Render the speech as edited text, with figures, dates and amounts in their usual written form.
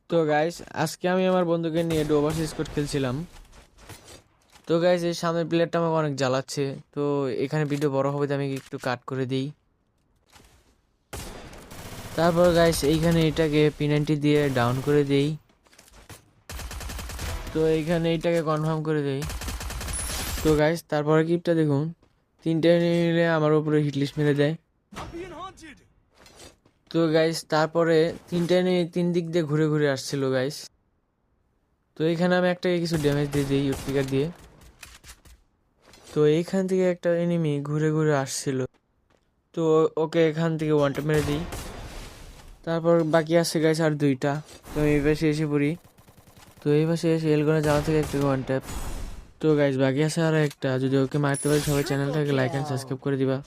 তো গাইস আজকে আমি আমার বন্ধুকে নিয়ে ডোভার্স স্কোয়াড খেলছিলাম। তো গাইস এই সামনের প্লেয়ারটা আমাকে অনেক জ্বালাচ্ছে। তো এখানে ভিডিও বড় হবে তো আমি একটু কাট করে দিই। তারপর গাইস এইখানে এটাকে P90 দিয়ে ডাউন করে দেই। তো এইখানে এইটাকে কনফার্ম করে দেই। তো গাইস তারপরে কিপটা দেখুন, তিনটে নিলে আমার উপরে হিটলিস্ট মেরে দেয়। তো গাইস তারপরে তিনটে নিয়ে তিন দিক দিয়ে ঘুরে ঘুরে আসছিল গাইস। তো এইখানে আমি একটা কিছু ড্যামেজ দিয়ে দিই ইউটিকার দিয়ে। তো এইখান থেকে একটা এনিমি ঘুরে ঘুরে আসছিল। তো ওকে এখান থেকে ওয়ান ট্যাপ মেরে দিই। তারপর বাকি আছে গাইস আর দুইটা। তো এই পাশে এসে পড়ি। তো এই পাশে এসে এলগনে যাওয়া থেকে একটা ওয়ান ট্যাপ। তো গাইস বাকি আছে আরো একটা, যদি ওকে মারতে পারি সবাই চ্যানেলটাকে লাইক এন্ড সাবস্ক্রাইব করে দিবা।